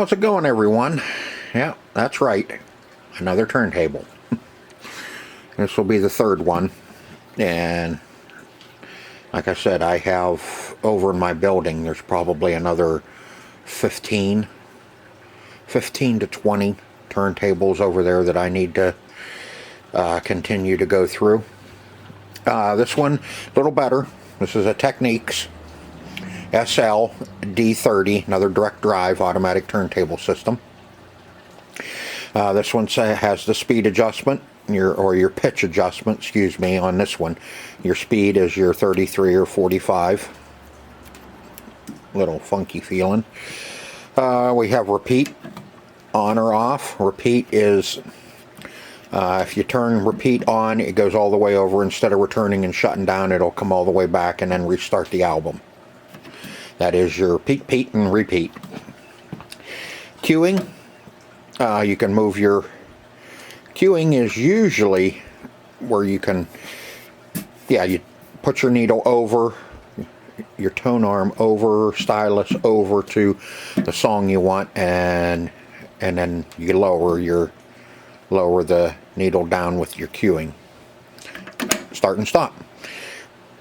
How's it going, everyone? Yeah, that's right. Another turntable. This will be the third one. And like I said, I have over in my building, there's probably another 15 to 20 turntables over there that I need to continue to go through. This one, a little better. This is a Technics SL-D30, another direct drive automatic turntable system. This one has the speed adjustment, your pitch adjustment, excuse me, on this one. Your speed is your 33 or 45. Little funky feeling. We have repeat, on or off. Repeat is, if you turn repeat on, it goes all the way over. Instead of returning and shutting down, it'll come all the way back and then restart the album. That is your repeat and repeat. Queuing, you can move your... Queuing is usually where you can, you put your needle over, your tone arm over, stylus over to the song you want, and then you lower the needle down with your queuing. Start and stop.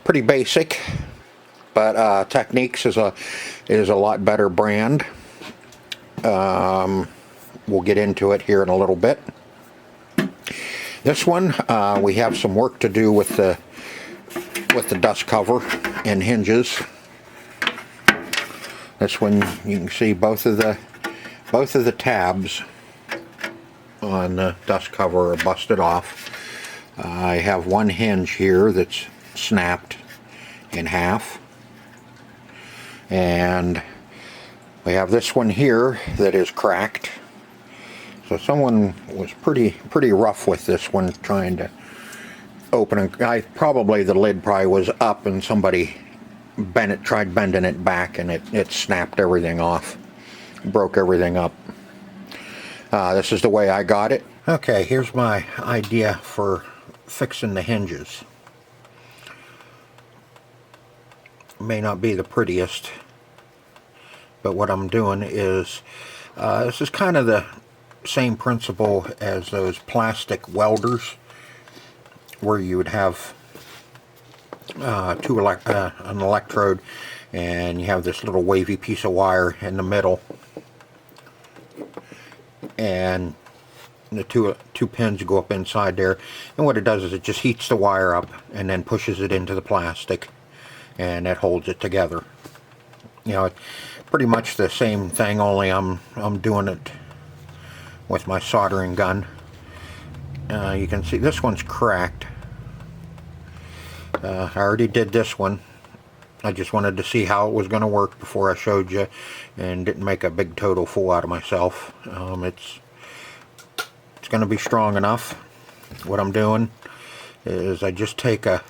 Pretty basic. But Technics is a lot better brand. We'll get into it here in a little bit. This one, we have some work to do with the dust cover and hinges. This one, you can see both of the tabs on the dust cover are busted off. I have one hinge here that's snapped in half. And we have this one here that is cracked. So someone was pretty rough with this one, trying to open it. Probably the lid probably was up and somebody tried bending it back, and it snapped everything off. Broke everything up. This is the way I got it. Okay, here's my idea for fixing the hinges. May not be the prettiest, but what I'm doing is this is kind of the same principle as those plastic welders, where you would have an electrode, and you have this little wavy piece of wire in the middle, and the two pins go up inside there, and what it does is it just heats the wire up and then pushes it into the plastic, and that holds it together. You know, pretty much the same thing, only I'm doing it with my soldering gun. You can see this one's cracked. I already did this one. I just wanted to see how it was going to work before I showed you, and didn't make a big total fool out of myself. It's going to be strong enough. What I'm doing is I just take a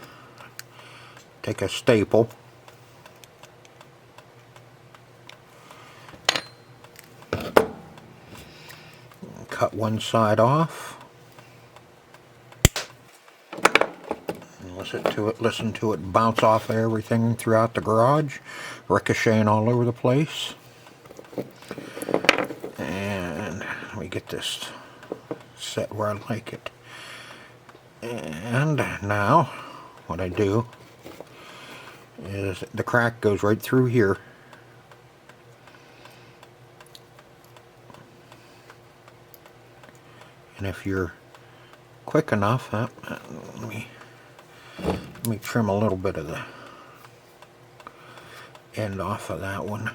staple, cut one side off, and listen to it bounce off of everything throughout the garage, ricocheting all over the place. And let me get this set where I like it. And now what I do is the crack goes right through here. And if you're quick enough, let me trim a little bit of the end off of that one.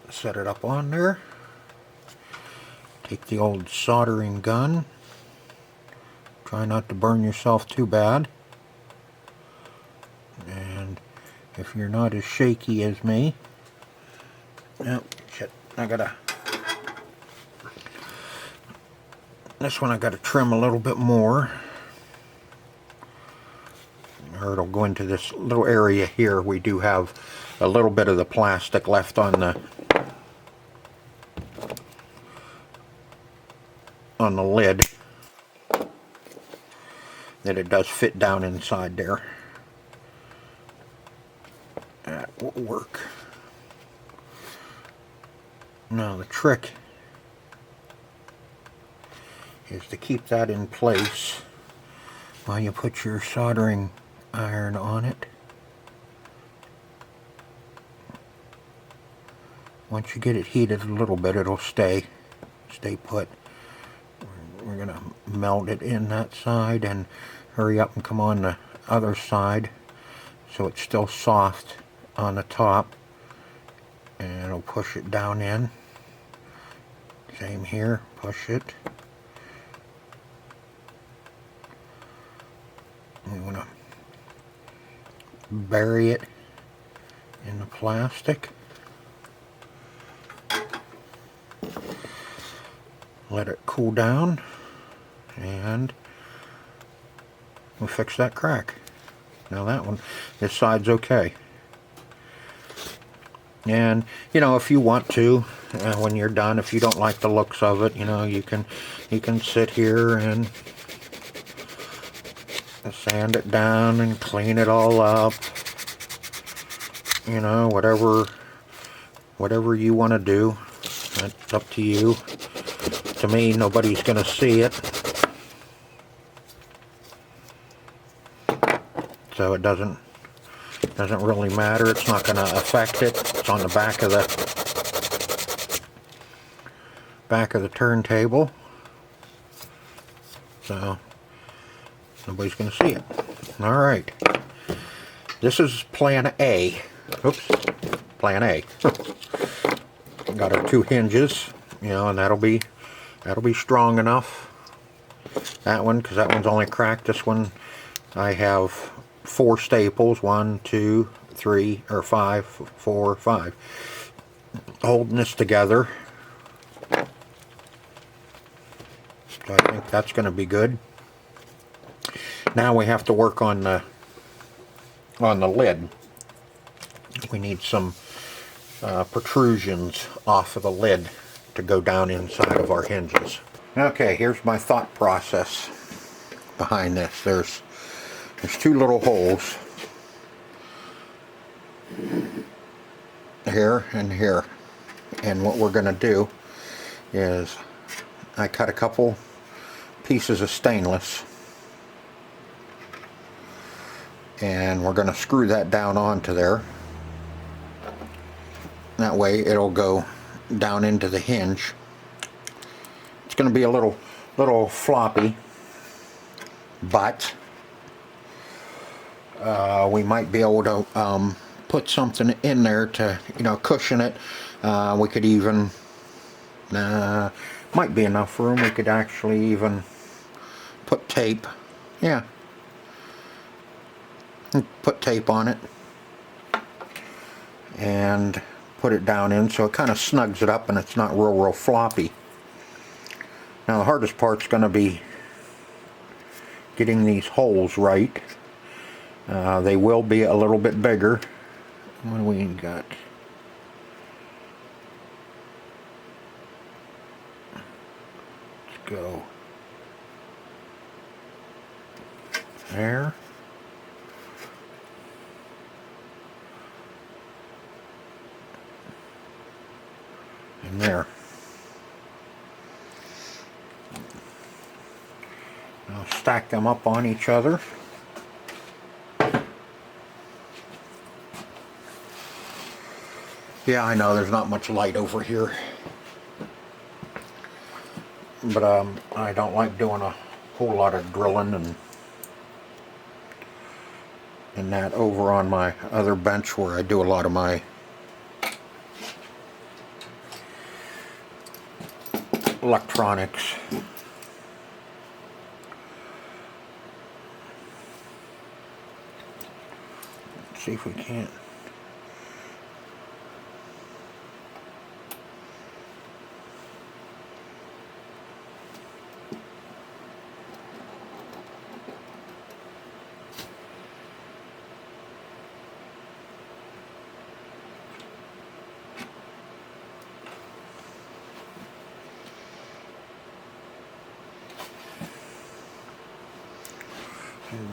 Set it up on there. Take the old soldering gun. Try not to burn yourself too bad. And if you're not as shaky as me, oh shit, this one I gotta trim a little bit more, or it'll go into this little area here. We do have a little bit of the plastic left on on the lid that it does fit down inside there. That will work. Now the trick is to keep that in place while you put your soldering iron on it. Once you get it heated a little bit, it'll stay put. We're gonna melt it in that side and hurry up and come on the other side so it's still soft on the top, and it'll push it down in. Same here, push it. We want to bury it in the plastic. Let it cool down, and we'll fix that crack. Now that one, this side's okay. And you know, if you want to, when you're done, if you don't like the looks of it, you know, you can sit here and sand it down and clean it all up. You know, whatever you want to do, that's up to you. To me, nobody's going to see it, so it doesn't really matter. It's not going to affect it. It's on the back of the turntable, so nobody's going to see it. All right, this is plan A. Oops, plan A. Got our 2 hinges, you know, and that'll be strong enough. That one, because that one's only cracked. This one, I have 4 staples, 1, 2, 3, or 5, 4, 5, holding this together. So I think that's going to be good. Now we have to work on the lid. We need some protrusions off of the lid to go down inside of our hinges. Okay, here's my thought process behind this. There's 2 little holes here and here, and what we're going to do is I cut a couple pieces of stainless, and we're going to screw that down onto there. That way it'll go down into the hinge. It's going to be a little floppy, but we might be able to put something in there to, you know, cushion it. We could even might be enough room. We could actually even put tape. Yeah, put tape on it and put it down in, so it kind of snugs it up and it's not real floppy. Now the hardest part's going to be getting these holes right. They will be a little bit bigger. What do we got? Let's go there. And there. I'll stack them up on each other. Yeah, I know there's not much light over here, but I don't like doing a whole lot of drilling and that over on my other bench where I do a lot of my electronics. Let's see if we can't.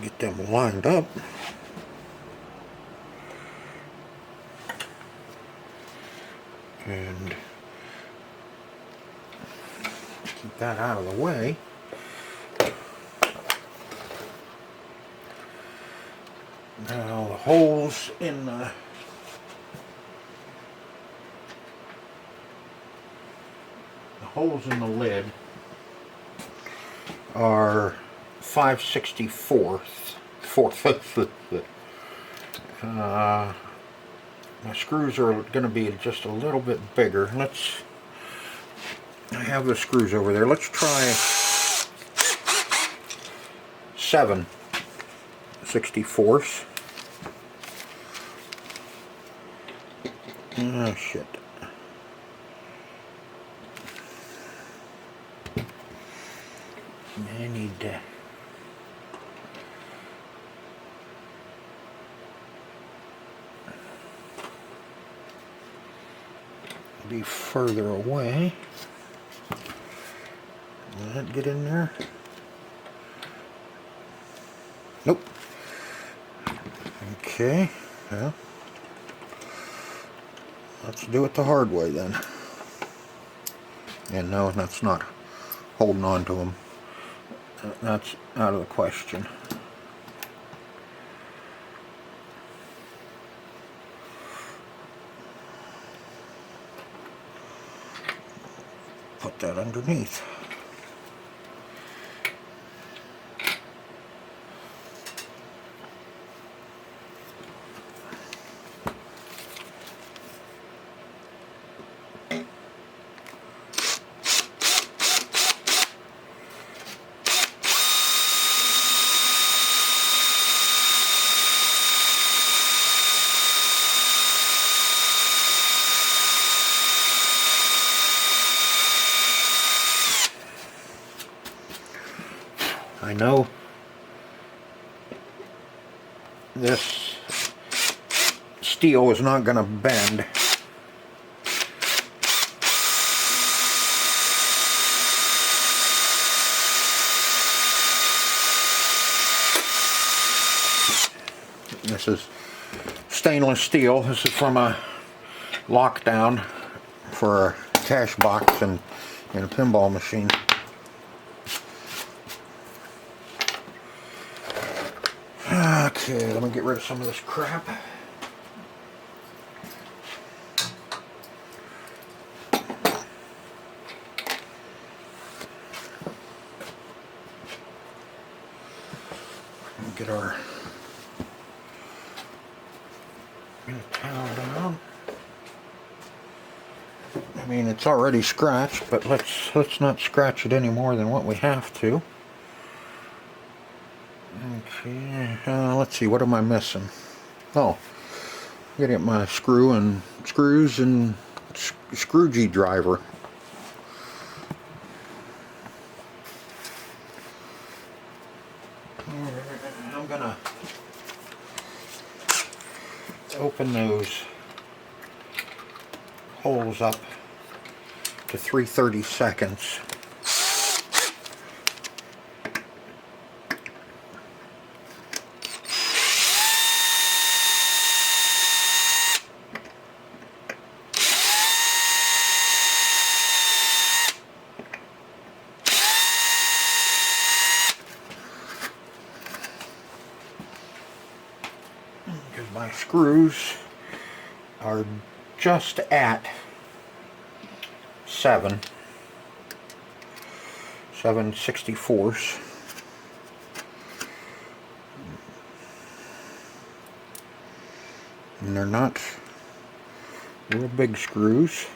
Get them lined up. And keep that out of the way. Now the holes in the lid are 5/64 my screws are going to be just a little bit bigger. I have the screws over there. Let's try 7/64. Oh shit. I need to be further away. Will that get in there? Nope. Okay, well, let's do it the hard way then. And no, that's not holding on to them. That's out of the question. Put that underneath. I know this steel is not going to bend. This is stainless steel. This is from a lockdown for a cash box and a pinball machine. Okay, let me get rid of some of this crap. Get our towel down. I mean, it's already scratched, but let's not scratch it any more than what we have to. Okay, let's see, what am I missing? Oh, I'm gonna get my screws and screw-G driver. I'm gonna open those holes up to 3/32. Because my screws are just at 7/64. And they're not real big screws.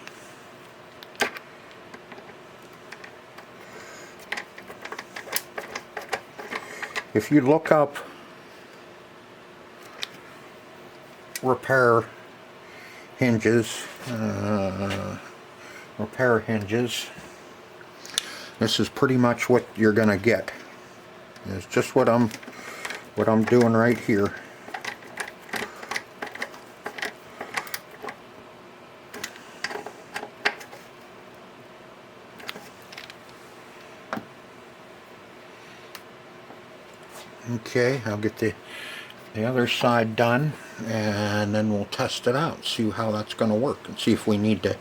If you look up repair hinges, this is pretty much what you're gonna get. It's just what I'm doing right here. Okay, I'll get the other side done, and then we'll test it out, see how that's going to work, and see if we need to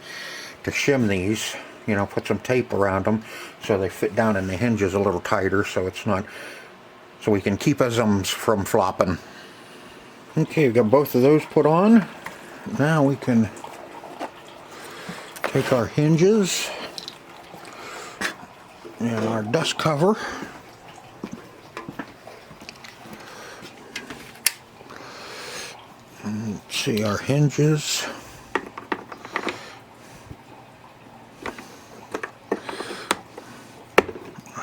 shim these, you know, put some tape around them so they fit down in the hinges a little tighter, so it's not, so we can keep them from flopping. Okay, we've got both of those put on. Now we can take our hinges and our dust cover. Let's see our hinges.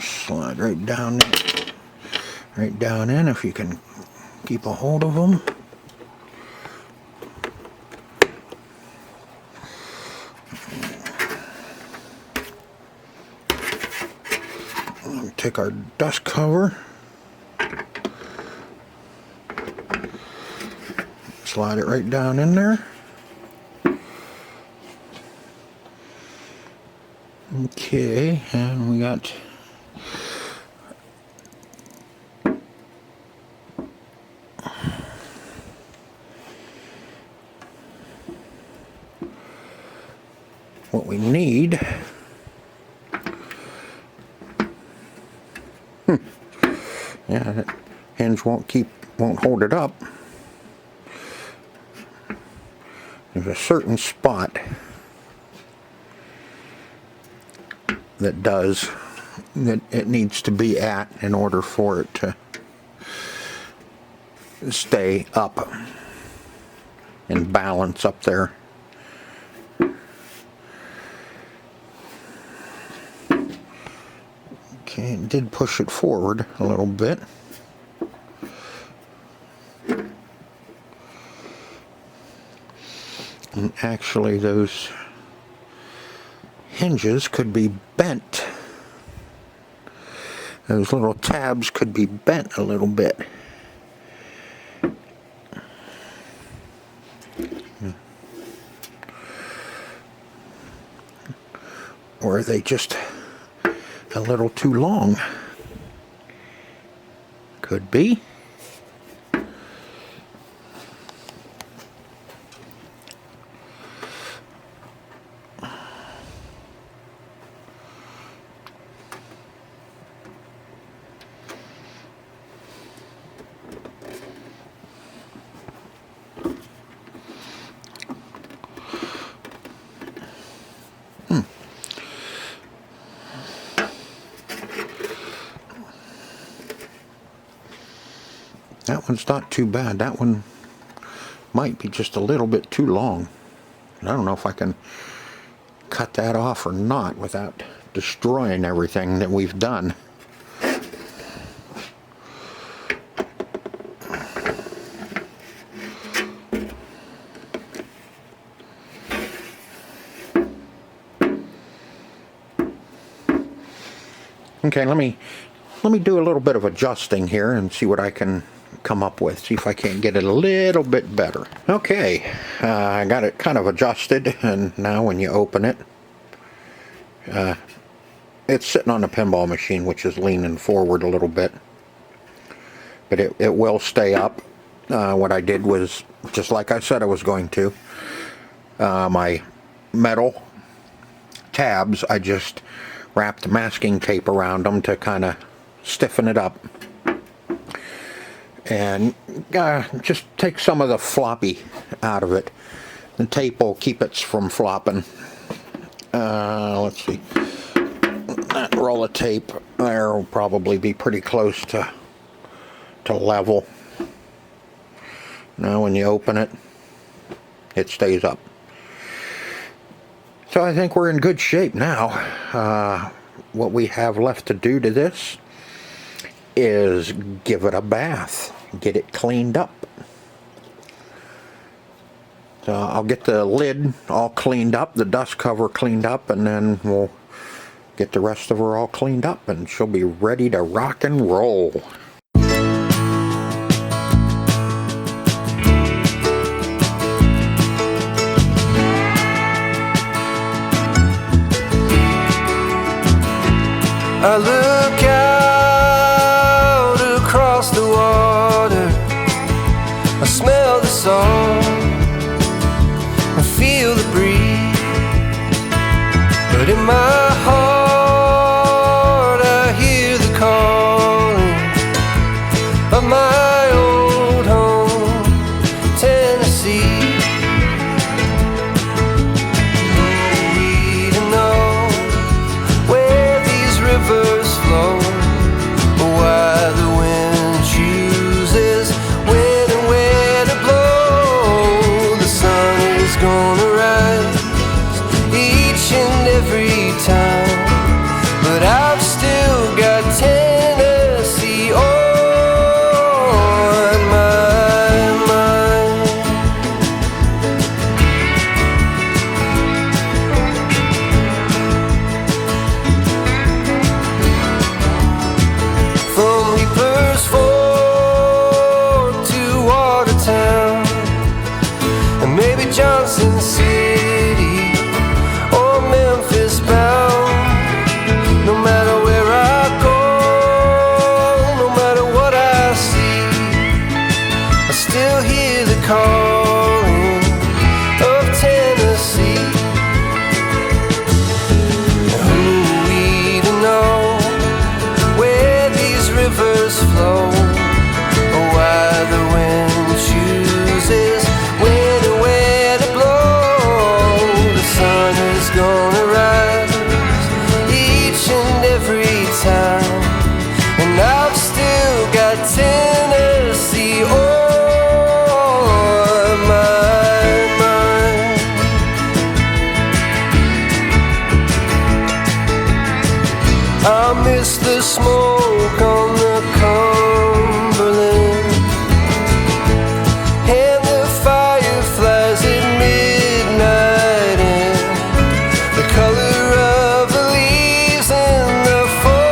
Slide right down in if you can keep a hold of them. Take our dust cover, slide it right down in there. Okay, and we got what we need. Yeah, that hinge won't hold it up. There's a certain spot that it needs to be at in order for it to stay up and balance up there. Okay, it did push it forward a little bit. And actually those hinges could be bent. Those little tabs could be bent a little bit. Or are they just a little too long? Could be. That one's not too bad. That one might be just a little bit too long. I don't know if I can cut that off or not without destroying everything that we've done. Okay, let me do a little bit of adjusting here and see what I can come up with. See if I can't get it a little bit better. Okay, I got it kind of adjusted, and now when you open it, it's sitting on the pinball machine, which is leaning forward a little bit, but it will stay up. What I did was, just like I said I was going to, my metal tabs, I just wrapped masking tape around them to kind of stiffen it up, and just take some of the floppy out of it. The tape will keep it from flopping. Let's see, that roll of tape there will probably be pretty close to level. Now when you open it, it stays up. So I think we're in good shape now. What we have left to do to this is give it a bath, get it cleaned up. So I'll get the lid all cleaned up, the dust cover cleaned up, and then we'll get the rest of her all cleaned up, and she'll be ready to rock and roll. I look out across the But in my heart I hear the calling of my old home, Tennessee. We don't know where these rivers flow, or why the wind chooses when and where to blow. The sun is gonna rise each and every time, but I've still got Tennessee on my mind. From Reaper's Fork to Watertown, and maybe Johnson City or Memphis bound. No matter where I go, no matter what I see, I still hear the calling of Tennessee. And who we to know where these rivers flow, or why the wind chooses when and where to blow. The sun is gonna rise each and every time, and I've still got Tennessee on my mind. I miss the smoke on the Cumberland and the fireflies at midnight, and the color of the leaves in the fall.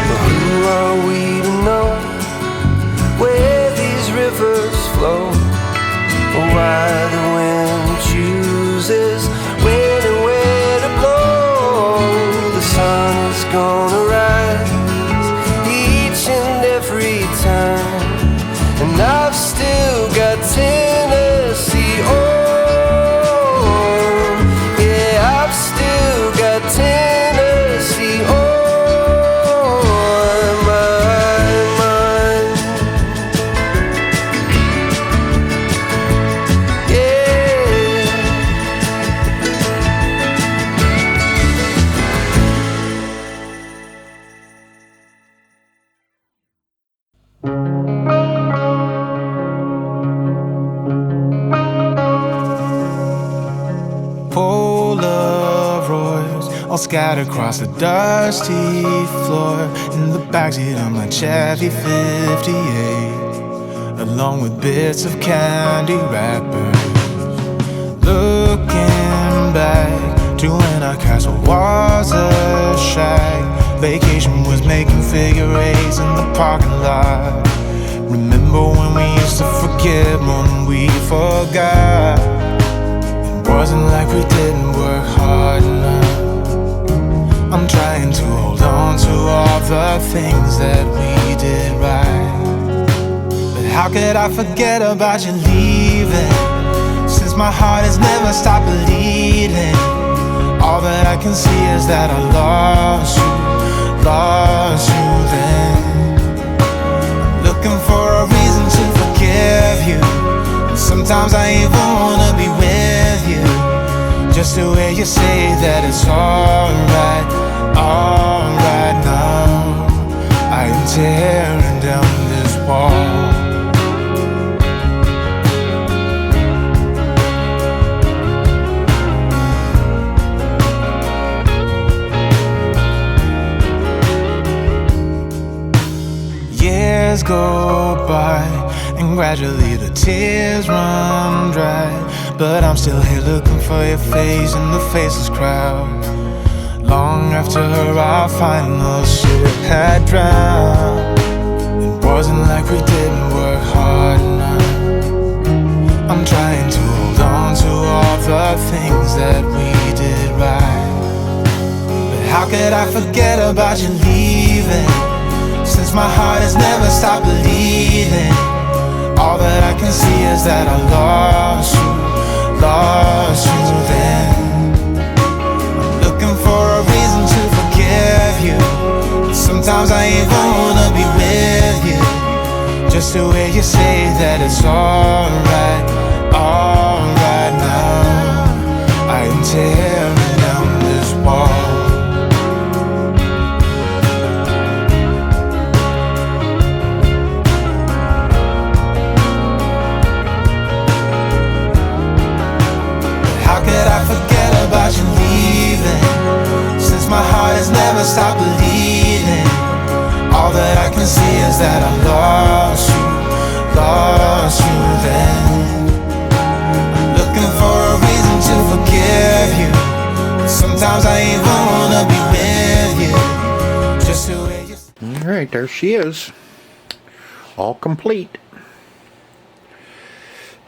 But who are we to know where these rivers flow, or why the wind chooses when and where to blow? The sun is gonna rise each and every time, and I've still got Tennessee on. Yeah, I've still got Tennessee on my mind. Yeah. Polaroids all scattered across the dusty floor, in the backseat of my Chevy 58, along with bits of candy wrappers. Looking back to when our castle was a shack, vacation was making figure eights in the parking lot. Remember when we used to forget when we forgot? It wasn't like we didn't work hard enough. I'm trying to hold on to all the things that we did right, but how could I forget about you leaving? Since my heart has never stopped bleeding, all that I can see is that I lost you then. Looking for a reason to forgive you, and sometimes I even wanna be with you, just the way you say that it's alright now. I am tearing down this wall. Years go by, and gradually the tears run dry, but I'm still here looking for your face in the faceless crowd. Long after our final ship had drowned, it wasn't like we didn't work hard enough. I'm trying to hold on to all the things that we did right. But how could I forget about you leaving? Since my heart has never stopped bleeding, all that I can see is that I lost you then. I'm looking for a reason to forgive you. Sometimes I even wanna be with you, just to hear you say that it's alright now. I am tearing down this wall. How could I forget about you leaving? Since my heart has never stopped bleeding, all that I can see is that I lost you then. I'm looking for a reason to forgive you. Sometimes I even wanna be with you, just the way you. All right, there she is, all complete.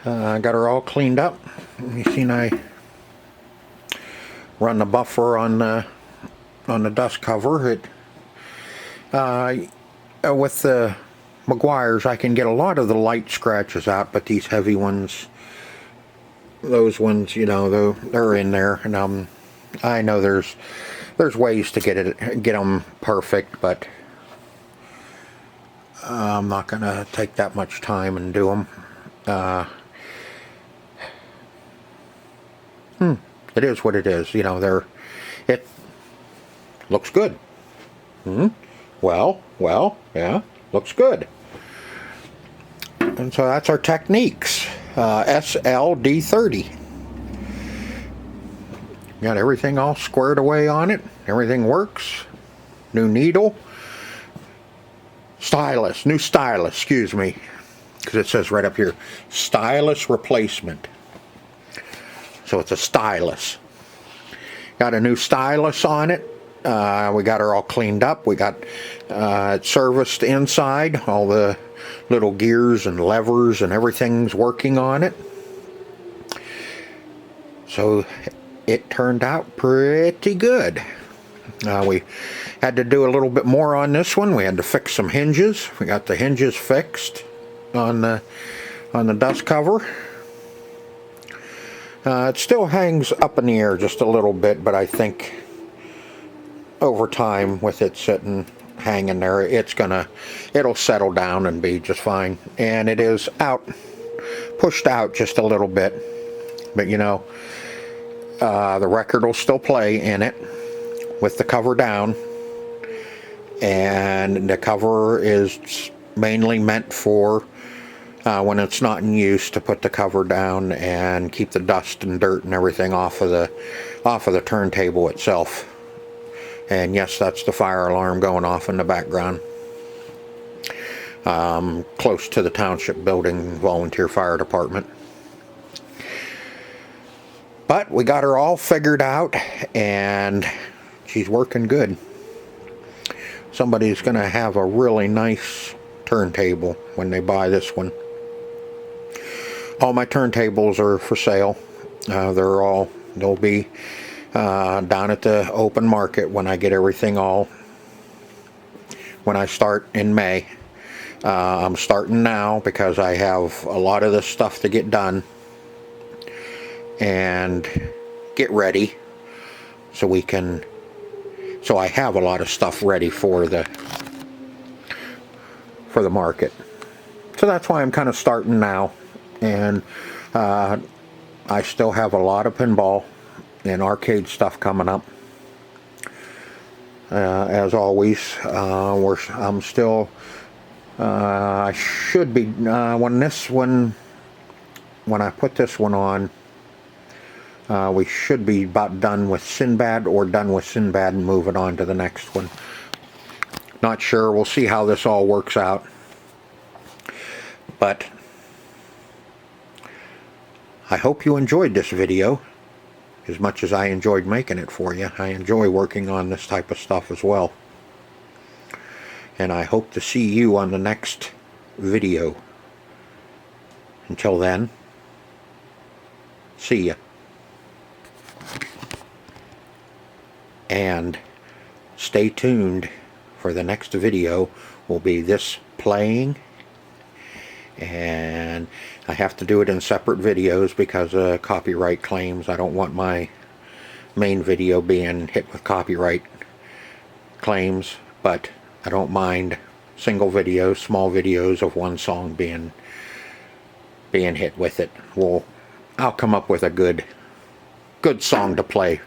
I got her all cleaned up. You seen I run the buffer on the dust cover. It with the Meguiar's, I can get a lot of the light scratches out, but these heavy ones, those ones, you know, they're in there, and I know there's ways to get them perfect, but I'm not gonna take that much time and do them. It is what it is, you know. It looks good. Well, yeah, looks good. And so that's our techniques. SL-D30. Got everything all squared away on it. Everything works. New needle. New stylus, excuse me. Because it says right up here, stylus replacement. So it's a stylus. Got a new stylus on it. We got her all cleaned up. We got it serviced inside. All the little gears and levers and everything's working on it. So it turned out pretty good. We had to do a little bit more on this one. We had to fix some hinges. We got the hinges fixed on the dust cover. It still hangs up in the air just a little bit, but I think over time, with it sitting hanging there, it'll settle down and be just fine. And it is pushed out just a little bit, but you know, the record will still play in it with the cover down, and the cover is mainly meant for when it's not in use, to put the cover down and keep the dust and dirt and everything off of the turntable itself. And yes, that's the fire alarm going off in the background. Close to the township building, volunteer fire department. But we got her all figured out, and she's working good. Somebody's gonna have a really nice turntable when they buy this one. All my turntables are for sale. They'll be down at the open market when I get everything when I start in May. I'm starting now because I have a lot of this stuff to get done and get ready, so I have a lot of stuff ready for the market. So that's why I'm kind of starting now. And I still have a lot of pinball and arcade stuff coming up. As always, I'm still. I should be when I put this one on. We should be about done with Sinbad, and moving on to the next one. Not sure. We'll see how this all works out. But I hope you enjoyed this video. as much as I enjoyed making it for you, I enjoy working on this type of stuff as well. And I hope to see you on the next video. Until then, see ya. And stay tuned for the next video. Will be this playing, and I have to do it in separate videos because of copyright claims. I don't want my main video being hit with copyright claims, but I don't mind single videos, small videos of one song being hit with it. I'll come up with a good song to play